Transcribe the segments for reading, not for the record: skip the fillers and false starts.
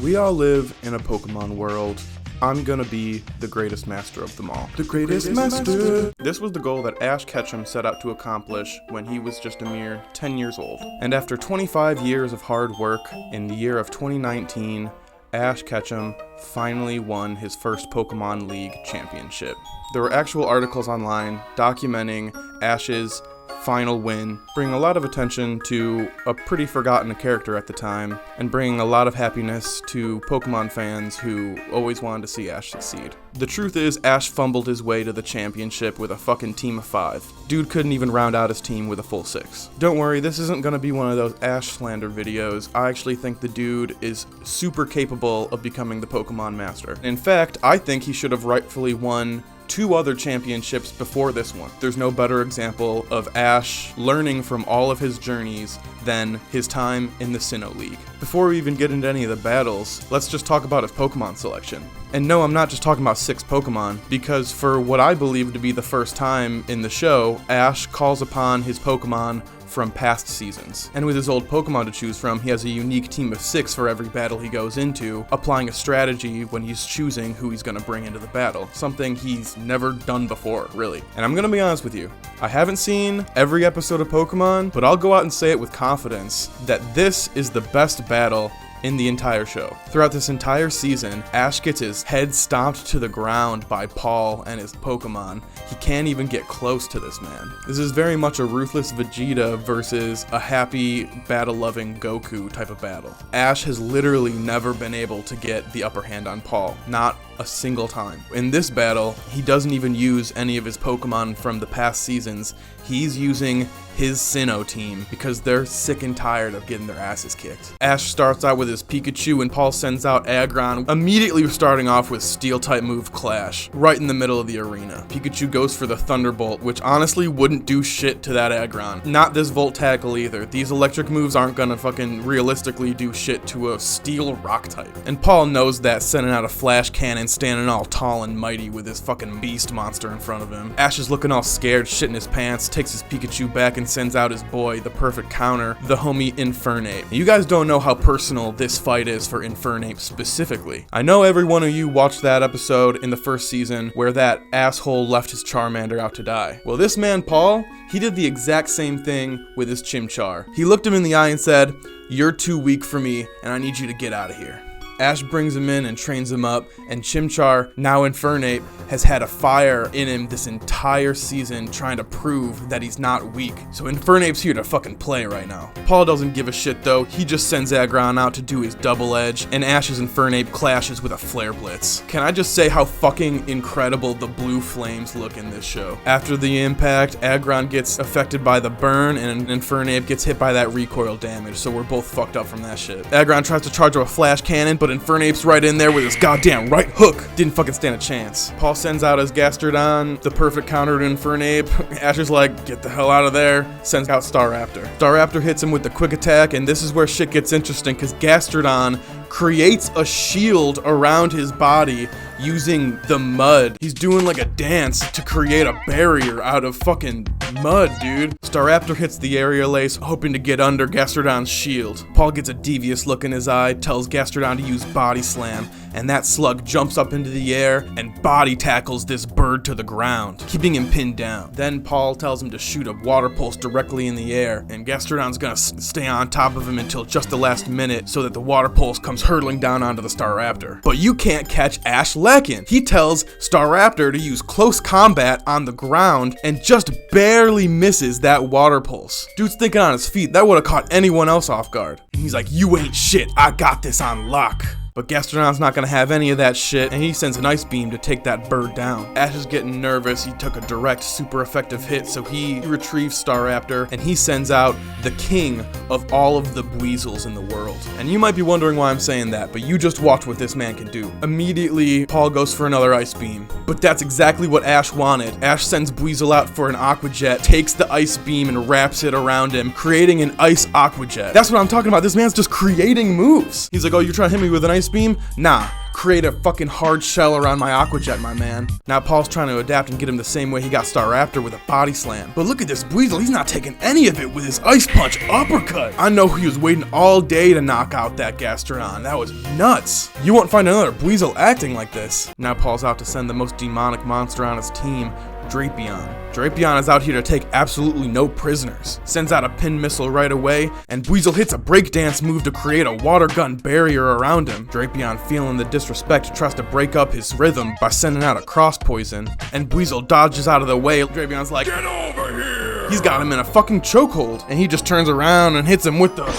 We all live in a Pokemon world. I'm gonna be the greatest master of them all. The greatest master! This was the goal that Ash Ketchum set out to accomplish when he was just a mere 10 years old. And after 25 years of hard work, in the year of 2019, Ash Ketchum finally won his first Pokemon League championship. There were actual articles online documenting Ash's final win, bringing a lot of attention to a pretty forgotten character at the time, and bringing a lot of happiness to Pokemon fans who always wanted to see Ash succeed. The truth is, Ash fumbled his way to the championship with a fucking team of 5. Dude couldn't even round out his team with a full 6. Don't worry, this isn't gonna be one of those Ash slander videos. I actually think the dude is super capable of becoming the Pokemon master. In fact, I think he should have rightfully won 2 other championships before this one. There's no better example of Ash learning from all of his journeys than his time in the Sinnoh League. Before we even get into any of the battles, let's just talk about his Pokemon selection. And no, I'm not just talking about 6 Pokemon, because for what I believe to be the first time in the show, Ash calls upon his Pokemon from past seasons. And with his old Pokemon to choose from, he has a unique team of 6 for every battle he goes into, applying a strategy when he's choosing who he's gonna bring into the battle. Something he's never done before, really. And I'm gonna be honest with you, I haven't seen every episode of Pokemon, but I'll go out and say it with confidence that this is the best battle in the entire show. Throughout this entire season, Ash gets his head stomped to the ground by Paul and his Pokemon. He can't even get close to this man. This is very much a ruthless Vegeta versus a happy, battle-loving Goku type of battle. Ash has literally never been able to get the upper hand on Paul. Not a single time. In this battle, he doesn't even use any of his Pokemon from the past seasons. He's using his Sinnoh team because they're sick and tired of getting their asses kicked. Ash starts out with his Pikachu and Paul sends out Aggron, immediately starting off with Steel-type move Clash, right in the middle of the arena. Pikachu goes for the Thunderbolt, which honestly wouldn't do shit to that Aggron. Not this Volt Tackle either. These electric moves aren't gonna fucking realistically do shit to a Steel Rock type. And Paul knows that, sending out a Flash Cannon, standing all tall and mighty with his fucking beast monster in front of him. Ash is looking all scared, shitting his pants, takes his Pikachu back and sends out his boy, the perfect counter, the homie Infernape. You guys don't know how personal this fight is for Infernape specifically. I know every one of you watched that episode in the first season where that asshole left his Charmander out to die. Well, this man, Paul, he did the exact same thing with his Chimchar. He looked him in the eye and said, "You're too weak for me, and I need you to get out of here." Ash brings him in and trains him up, and Chimchar, now Infernape, has had a fire in him this entire season trying to prove that he's not weak. So Infernape's here to fucking play right now. Paul doesn't give a shit though, he just sends Aggron out to do his double edge, and Ash's Infernape clashes with a Flare Blitz. Can I just say how fucking incredible the blue flames look in this show? After the impact, Aggron gets affected by the burn, and Infernape gets hit by that recoil damage, so we're both fucked up from that shit. Aggron tries to charge up a Flash Cannon, but Infernape's right in there with his goddamn right hook. Didn't fucking stand a chance. Paul sends out his Gastrodon, the perfect counter to Infernape. Ash is like, get the hell out of there. Sends out Staraptor. Staraptor hits him with the quick attack, and this is where shit gets interesting because Gastrodon creates a shield around his body using the mud. He's doing like a dance to create a barrier out of fucking mud, dude. Staraptor hits the Aerial Ace, hoping to get under Gastrodon's shield. Paul gets a devious look in his eye, tells Gastrodon to use Body Slam, and that slug jumps up into the air and body tackles this bird to the ground, keeping him pinned down. Then Paul tells him to shoot a Water Pulse directly in the air, and Gastrodon's gonna stay on top of him until just the last minute so that the Water Pulse comes hurtling down onto the Staraptor. But you can't catch Ash Lackin. He tells Staraptor to use close combat on the ground and just barely misses that Water Pulse. Dude's thinking on his feet, that would have caught anyone else off guard. And he's like, "You ain't shit, I got this on lock." But Gastrodon's not gonna have any of that shit, and he sends an Ice Beam to take that bird down. Ash is getting nervous, he took a direct, super effective hit, so he retrieves Staraptor, and he sends out the king of all of the Weasels in the world. And you might be wondering why I'm saying that, but you just watch what this man can do. Immediately, Paul goes for another Ice Beam. But that's exactly what Ash wanted. Ash sends Weasel out for an Aqua Jet, takes the Ice Beam and wraps it around him, creating an Ice Aqua Jet. That's what I'm talking about, this man's just creating moves. He's like, "Oh, you're trying to hit me with an Ice Beam? Nah. create a fucking hard shell around my Aqua Jet, my man. Now Paul's trying to adapt and get him the same way he got Staraptor with a body slam. But look at this Weasel, he's not taking any of it with his Ice Punch uppercut. I know he was waiting all day to knock out that Gastrodon. That was nuts. You won't find another Weasel acting like this. Now Paul's out to send the most demonic monster on his team, Drapion. Drapion is out here to take absolutely no prisoners. Sends out a pin missile right away, and Weasel hits a breakdance move to create a water gun barrier around him. Drapion, feeling the disrespect, tries to break up his rhythm by sending out a cross poison, and Weasel dodges out of the way. Drapion's like, "Get over here!" He's got him in a fucking chokehold, and he just turns around and hits him with the...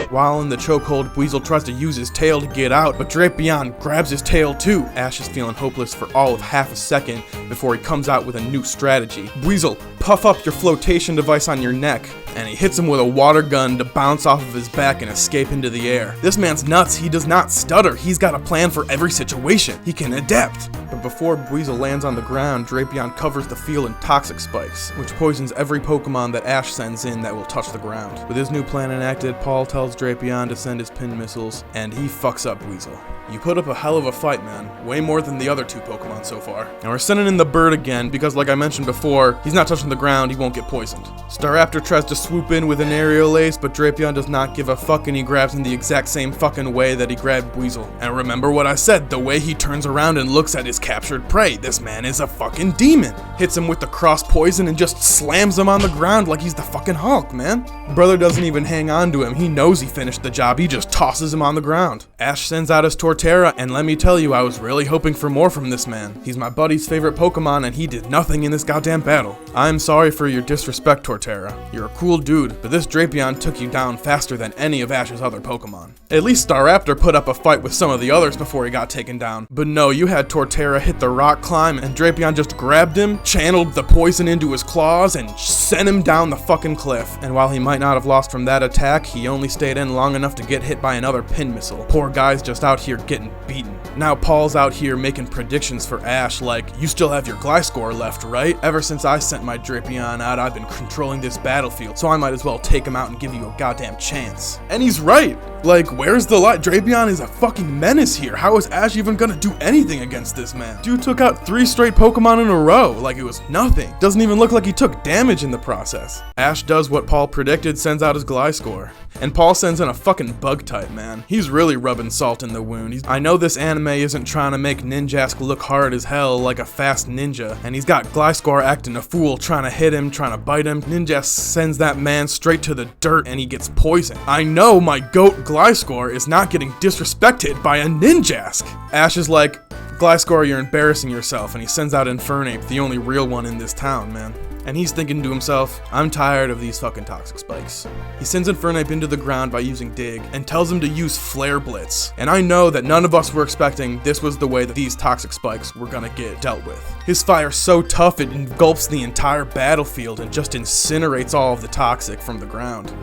While in the chokehold, Weasel tries to use his tail to get out, but Drapion grabs his tail too. Ash is feeling hopeless for all of half a second before he comes out with a new strategy. Weasel, puff up your flotation device on your neck, and he hits him with a water gun to bounce off of his back and escape into the air. This man's nuts, he does not stutter, he's got a plan for every situation. He can adapt. But before Weasel lands on the ground, Drapion covers the field in toxic spikes, which poisons every Pokemon that Ash sends in that will touch the ground. With his new plan enacted, Paul tells Drapion to send his pin missiles, and he fucks up Weasel. You put up a hell of a fight, man. Way more than the other two Pokemon so far. And we're sending in the bird again, because like I mentioned before, he's not touching the ground, he won't get poisoned. Staraptor tries to swoop in with an aerial ace, but Drapion does not give a fuck, and he grabs in the exact same fucking way that he grabbed Weasel. And remember what I said, the way he turns around and looks at his captured prey. This man is a fucking demon. Hits him with the cross poison and just slams him on the ground like he's the fucking Hulk, man. Brother doesn't even hang on to him, he knows he finished the job, he just tosses him on the ground. Ash sends out his Torterra, and let me tell you, I was really hoping for more from this man. He's my buddy's favorite Pokemon, and he did nothing in this goddamn battle. I'm sorry for your disrespect, Torterra. You're a cool dude, but this Drapion took you down faster than any of Ash's other Pokemon. At least Staraptor put up a fight with some of the others before he got taken down. But no, you had Torterra hit the rock climb, and Drapion just grabbed him, channeled the poison into his claws, and sent him down the fucking cliff. And while he might not have lost from that attack, he only stayed in long enough to get hit by another pin missile. Poor guy's just out here getting beaten. Now Paul's out here making predictions for Ash like, you still have your Gliscor left, right? Ever since I sent my Drapion out, I've been controlling this battlefield, so I might as well take him out and give you a goddamn chance. And he's right! Like, where's the lie? Drapion is a fucking menace here. How is Ash even gonna do anything against this man? Dude took out 3 straight Pokemon in a row, like it was nothing. Doesn't even look like he took damage in the process. Ash does what Paul predicted, sends out his Gliscor. And Paul sends in a fucking bug type, man. He's really rubbing salt in the wound. I know this anime isn't trying to make Ninjask look hard as hell like a fast ninja, and he's got Gliscor acting a fool, trying to hit him, trying to bite him. Ninjask sends that man straight to the dirt and he gets poisoned. I know my goat Gliscor is not getting disrespected by a Ninjask. Ash is like, Gliscor, you're embarrassing yourself, and he sends out Infernape, the only real one in this town, man. And he's thinking to himself, I'm tired of these fucking toxic spikes. He sends Infernape into the ground by using Dig, and tells him to use Flare Blitz. And I know that none of us were expecting this was the way that these toxic spikes were gonna get dealt with. His fire's so tough it engulfs the entire battlefield and just incinerates all of the toxic from the ground.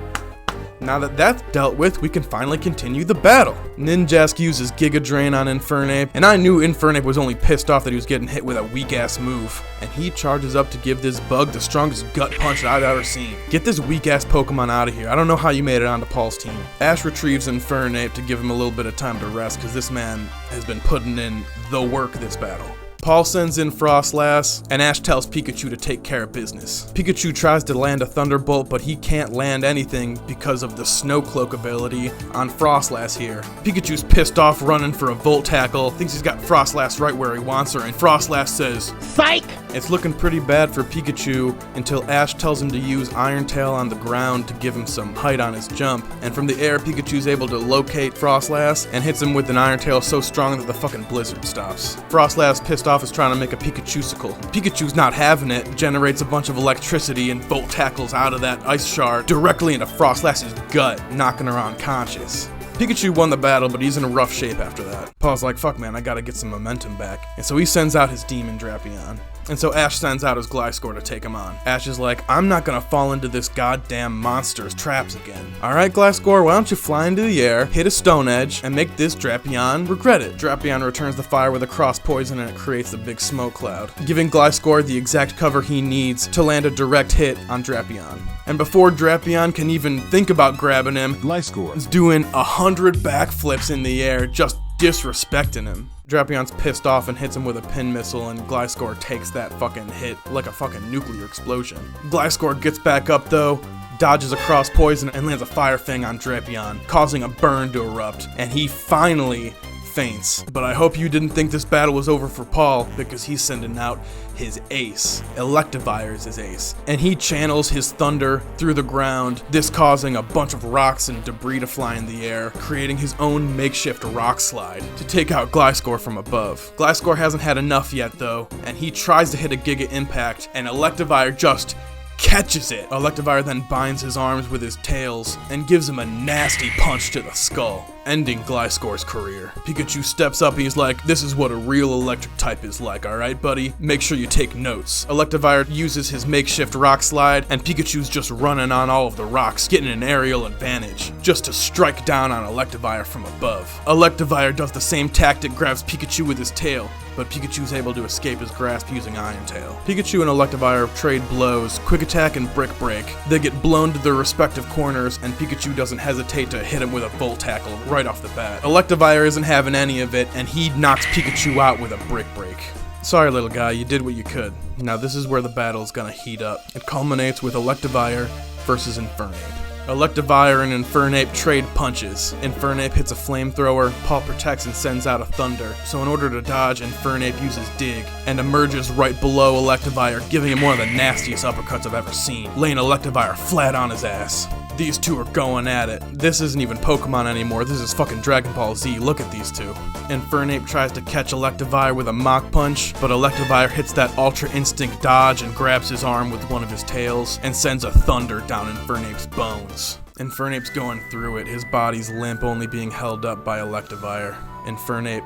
Now that that's dealt with, we can finally continue the battle. Ninjask uses Giga Drain on Infernape, and I knew Infernape was only pissed off that he was getting hit with a weak-ass move. And he charges up to give this bug the strongest gut punch that I've ever seen. Get this weak-ass Pokemon out of here. I don't know how you made it onto Paul's team. Ash retrieves Infernape to give him a little bit of time to rest, because this man has been putting in the work this battle. Paul sends in Frostlass, and Ash tells Pikachu to take care of business. Pikachu tries to land a Thunderbolt, but he can't land anything because of the Snow Cloak ability on Frostlass here. Pikachu's pissed off running for a Volt Tackle, thinks he's got Frostlass right where he wants her, and Frostlass says, "Psych!" It's looking pretty bad for Pikachu until Ash tells him to use Iron Tail on the ground to give him some height on his jump, and from the air Pikachu's able to locate Frostlass and hits him with an Iron Tail so strong that the fucking blizzard stops. Frostlass, pissed off, is trying to make a Pikachusicle. Pikachu's not having it, generates a bunch of electricity and Volt Tackles out of that ice shard directly into Frostlass's gut, knocking her unconscious. Pikachu won the battle, but he's in a rough shape after that. Paul's like, fuck man, I gotta get some momentum back. And so he sends out his Demon Drapion. And so Ash sends out his Gliscor to take him on. Ash is like, I'm not gonna fall into this goddamn monster's traps again. Alright Gliscor, why don't you fly into the air, hit a Stone Edge, and make this Drapion regret it. Drapion returns the fire with a cross poison and it creates a big smoke cloud, giving Gliscor the exact cover he needs to land a direct hit on Drapion. And before Drapion can even think about grabbing him, Gliscor is doing 100 backflips in the air, just disrespecting him. Drapion's pissed off and hits him with a pin missile, and Gliscor takes that fucking hit like a fucking nuclear explosion. Gliscor gets back up though, dodges across poison, and lands a Fire Fang on Drapion, causing a burn to erupt, and he finally faints. But I hope you didn't think this battle was over for Paul, because he's sending out his ace. Electivire is his ace, and he channels his thunder through the ground, this causing a bunch of rocks and debris to fly in the air, creating his own makeshift rock slide to take out Gliscor from above. Gliscor hasn't had enough yet though, and he tries to hit a Giga Impact, and Electivire just catches it. Electivire then binds his arms with his tails and gives him a nasty punch to the skull, ending Gliscor's career. Pikachu steps up and he's like, this is what a real electric type is like, alright buddy? Make sure you take notes. Electivire uses his makeshift rock slide, and Pikachu's just running on all of the rocks, getting an aerial advantage, just to strike down on Electivire from above. Electivire does the same tactic, grabs Pikachu with his tail, but Pikachu's able to escape his grasp using Iron Tail. Pikachu and Electivire trade blows, Quick Attack and Brick Break. They get blown to their respective corners, and Pikachu doesn't hesitate to hit him with a Volt Tackle right off the bat. Electivire isn't having any of it, and he knocks Pikachu out with a Brick Break. Sorry little guy, you did what you could. Now this is where the battle's gonna heat up. It culminates with Electivire versus Infernape. Electivire and Infernape trade punches. Infernape hits a flamethrower, Paul protects and sends out a thunder, so in order to dodge, Infernape uses Dig, and emerges right below Electivire, giving him one of the nastiest uppercuts I've ever seen, laying Electivire flat on his ass. These two are going at it. This isn't even Pokemon anymore, this is fucking Dragon Ball Z, look at these two. Infernape tries to catch Electivire with a Mach Punch, but Electivire hits that Ultra Instinct dodge and grabs his arm with one of his tails, and sends a thunder down Infernape's bones. Infernape's going through it, his body's limp, only being held up by Electivire. Infernape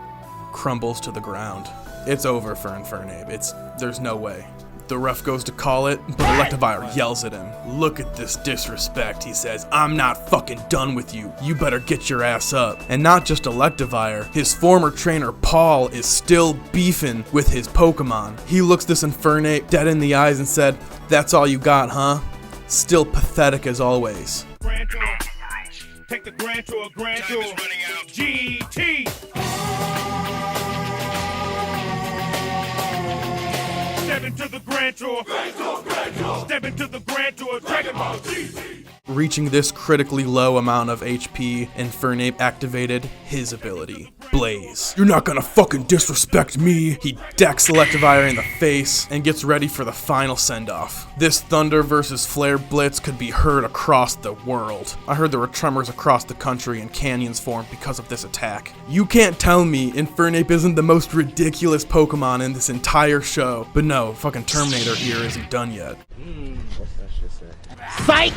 crumbles to the ground. It's over for Infernape, there's no way. The ref goes to call it, but Electivire yells at him. Look at this disrespect, he says. I'm not fucking done with you. You better get your ass up. And not just Electivire, his former trainer Paul is still beefing with his Pokemon. He looks this Infernape dead in the eyes and said, that's all you got, huh? Still pathetic as always. Grand Tour. Take the Grand Tour, Grand Tour. GT. Step into the Grand Tour. Step into the Grand Tour. Dragon Ball GT. Reaching this critically low amount of HP, Infernape activated his ability, Blaze. You're not gonna fucking disrespect me! He decks Electivire in the face and gets ready for the final send-off. This Thunder versus Flare Blitz could be heard across the world. I heard there were tremors across the country and canyons formed because of this attack. You can't tell me Infernape isn't the most ridiculous Pokemon in this entire show. But no, fucking Terminator here isn't done yet. Psych!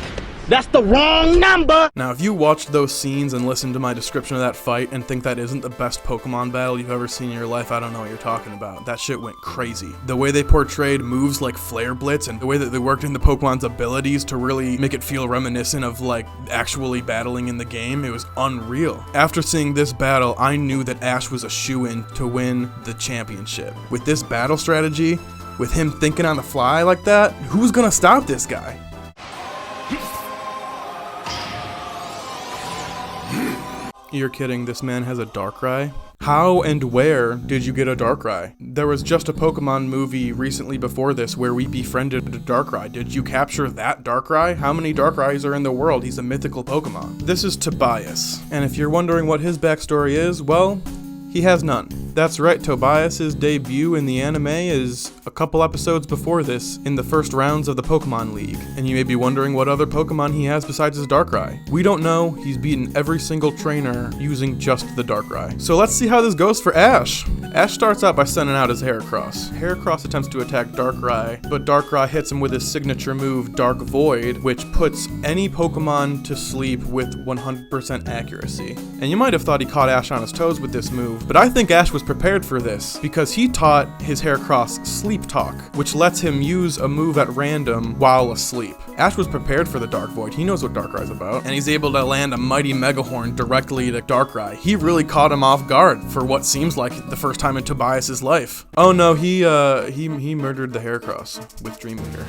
That's the wrong number! Now, if you watched those scenes and listened to my description of that fight and think that isn't the best Pokemon battle you've ever seen in your life, I don't know what you're talking about. That shit went crazy. The way they portrayed moves like Flare Blitz and the way that they worked in the Pokemon's abilities to really make it feel reminiscent of like actually battling in the game, it was unreal. After seeing this battle, I knew that Ash was a shoo-in to win the championship. With this battle strategy, with him thinking on the fly like that, who's gonna stop this guy? You're kidding, this man has a Darkrai? How and where did you get a Darkrai? There was just a Pokemon movie recently before this where we befriended a Darkrai. Did you capture that Darkrai? How many Darkrai's are in the world? He's a mythical Pokemon. This is Tobias, and if you're wondering what his backstory is, well, he has none. That's right, Tobias's debut in the anime is a couple episodes before this, in the first rounds of the Pokemon League. And you may be wondering what other Pokemon he has besides his Darkrai. We don't know, he's beaten every single trainer using just the Darkrai. So let's see how this goes for Ash. Ash starts out by sending out his Heracross. Heracross attempts to attack Darkrai, but Darkrai hits him with his signature move, Dark Void, which puts any Pokemon to sleep with 100% accuracy. And you might have thought he caught Ash on his toes with this move, but I think Ash was prepared for this, because he taught his Heracross Sleep Talk, which lets him use a move at random while asleep. Ash was prepared for the Dark Void, he knows what Darkrai's about, and he's able to land a mighty Mega Horn directly to Darkrai. He really caught him off guard for what seems like the first time in Tobias's life. Oh no, he murdered the Heracross with Dream Eater.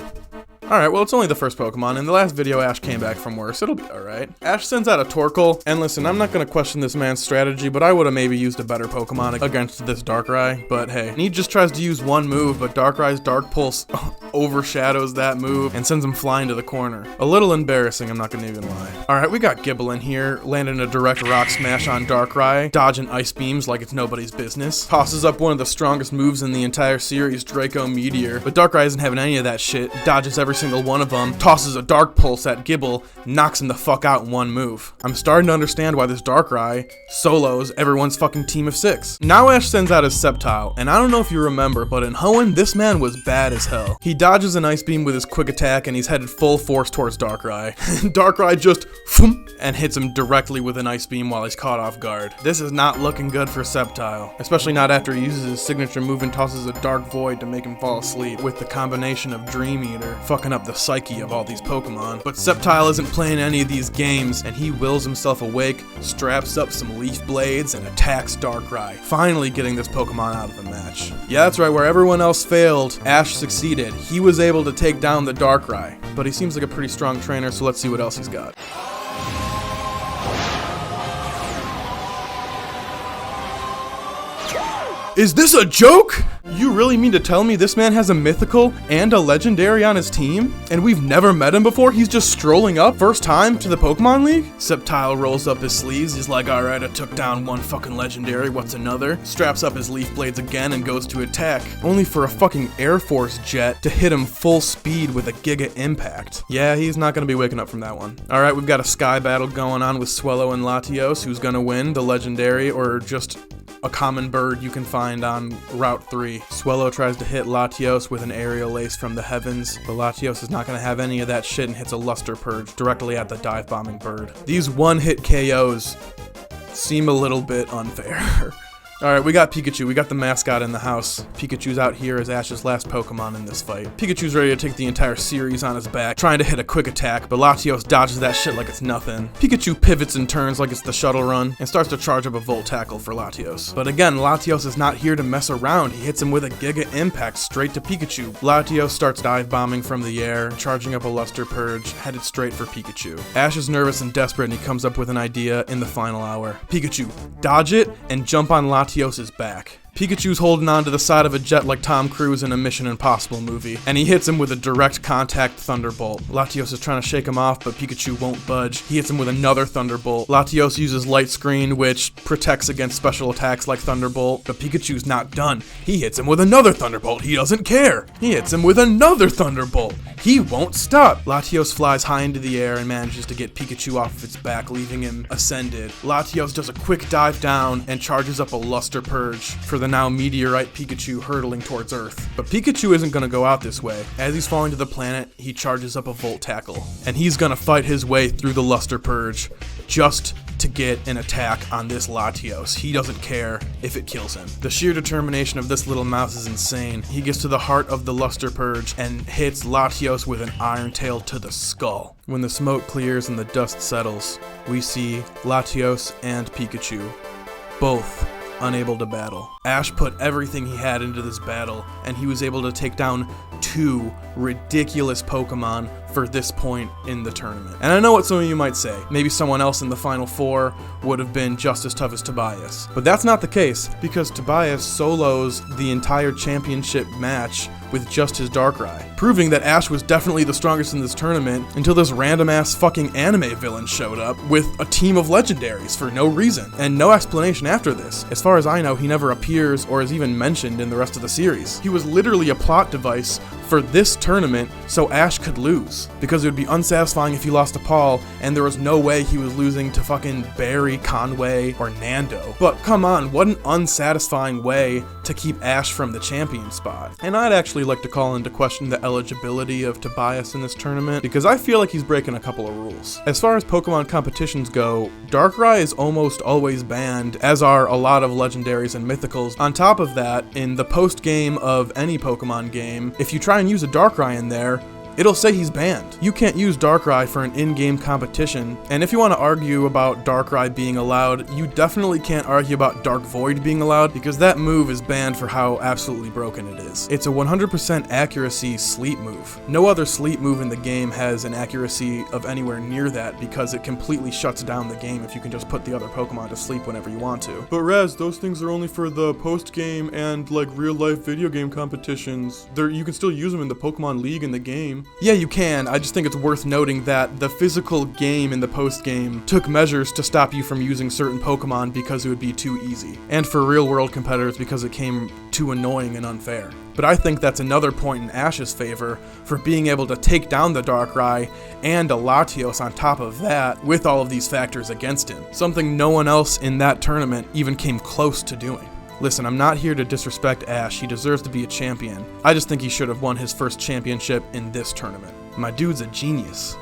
Alright, well, it's only the first Pokemon. In the last video, Ash came back from worse. It'll be alright. Ash sends out a Torkoal, and listen, I'm not gonna question this man's strategy, but I would've maybe used a better Pokemon against this Darkrai. But hey, and he just tries to use one move, but Darkrai's Dark Pulse overshadows that move and sends him flying to the corner. A little embarrassing, I'm not gonna even lie. Alright, we got Gible in here, landing a direct Rock Smash on Darkrai, dodging Ice Beams like it's nobody's business. Tosses up one of the strongest moves in the entire series, Draco Meteor, but Darkrai isn't having any of that shit, dodges every single one of them, tosses a Dark Pulse at Gible, knocks him the fuck out in one move. I'm starting to understand why this Darkrai solos everyone's fucking team of 6. Now Ash sends out his Sceptile, and I don't know if you remember, but in Hoenn, this man was bad as hell. He dodges an Ice Beam with his quick attack, and he's headed full force towards Darkrai. Darkrai just and hits him directly with an Ice Beam while he's caught off guard. This is not looking good for Sceptile, especially not after he uses his signature move and tosses a Dark Void to make him fall asleep, with the combination of Dream Eater fucking up the psyche of all these Pokemon. But Sceptile isn't playing any of these games, and he wills himself awake, straps up some Leaf Blades, and attacks Darkrai, finally getting this Pokemon out of the match. Yeah, that's right, where everyone else failed, Ash succeeded. He was able to take down the Darkrai, but he seems like a pretty strong trainer, so let's see what else he's got. Is this a joke? You really mean to tell me this man has a mythical and a legendary on his team? And we've never met him before? He's just strolling up first time to the Pokemon League? Sceptile rolls up his sleeves. He's like, alright, I took down one fucking legendary, what's another? Straps up his Leaf Blades again and goes to attack, only for a fucking Air Force jet to hit him full speed with a Giga Impact. Yeah, he's not gonna be waking up from that one. Alright, we've got a Sky battle going on with Swellow and Latios. Who's gonna win, the legendary or just a common bird you can find on Route 3. Swellow tries to hit Latios with an aerial ace from the heavens, but Latios is not going to have any of that shit and hits a Luster Purge directly at the dive bombing bird. These one-hit KOs seem a little bit unfair. Alright, we got Pikachu. We got the mascot in the house. Pikachu's out here as Ash's last Pokemon in this fight. Pikachu's ready to take the entire series on his back, trying to hit a quick attack, but Latios dodges that shit like it's nothing. Pikachu pivots and turns like it's the shuttle run, and starts to charge up a Volt Tackle for Latios. But again, Latios is not here to mess around. He hits him with a Giga Impact straight to Pikachu. Latios starts dive bombing from the air, charging up a Luster Purge, headed straight for Pikachu. Ash is nervous and desperate, and he comes up with an idea in the final hour. Pikachu, dodge it, and jump on Latios' back. Pikachu's holding on to the side of a jet like Tom Cruise in a Mission Impossible movie, and he hits him with a direct contact Thunderbolt. Latios is trying to shake him off, but Pikachu won't budge. He hits him with another Thunderbolt. Latios uses Light Screen, which protects against special attacks like Thunderbolt, but Pikachu's not done. He hits him with another Thunderbolt. He doesn't care. He hits him with another Thunderbolt. He won't stop. Latios flies high into the air and manages to get Pikachu off of its back, leaving him ascended. Latios does a quick dive down and charges up a Luster Purge for the now Meteorite Pikachu hurtling towards Earth. But Pikachu isn't going to go out this way. As he's falling to the planet, he charges up a Volt Tackle, and he's going to fight his way through the Luster Purge just to get an attack on this Latios. He doesn't care if it kills him. The sheer determination of this little mouse is insane. He gets to the heart of the Luster Purge and hits Latios with an Iron Tail to the skull. When the smoke clears and the dust settles, we see Latios and Pikachu both unable to battle. Ash put everything he had into this battle, and he was able to take down 2 ridiculous Pokemon for this point in the tournament. And I know what some of you might say. Maybe someone else in the Final 4 would have been just as tough as Tobias. But that's not the case, because Tobias solos the entire championship match with just his Darkrai, proving that Ash was definitely the strongest in this tournament until this random-ass fucking anime villain showed up with a team of legendaries for no reason, and no explanation after this. As far as I know, he never appears or is even mentioned in the rest of the series. He was literally a plot device for this tournament so Ash could lose, because it would be unsatisfying if he lost to Paul, and there was no way he was losing to fucking Barry, Conway, or Nando. But come on, what an unsatisfying way to keep Ash from the champion spot. And I'd actually like to call into question the eligibility of Tobias in this tournament, because I feel like he's breaking a couple of rules. As far as Pokemon competitions go, Darkrai is almost always banned, as are a lot of legendaries and mythicals. On top of that, in the post game of any Pokemon game, if you try and use a Darkrai in there, It'll say he's banned. You can't use Darkrai for an in-game competition, and if you want to argue about Darkrai being allowed, you definitely can't argue about Dark Void being allowed, because that move is banned for how absolutely broken it is. It's a 100% accuracy sleep move. No other sleep move in the game has an accuracy of anywhere near that, because it completely shuts down the game if you can just put the other Pokemon to sleep whenever you want to. But Raz, those things are only for the post-game and like real-life video game competitions. You can still use them in the Pokemon League in the game. Yeah, you can. I just think it's worth noting that the physical game in the post-game took measures to stop you from using certain Pokemon because it would be too easy, and for real-world competitors because it came too annoying and unfair. But I think that's another point in Ash's favor for being able to take down the Darkrai and a Latios on top of that with all of these factors against him. Something no one else in that tournament even came close to doing. Listen, I'm not here to disrespect Ash, he deserves to be a champion. I just think he should have won his first championship in this tournament. My dude's a genius.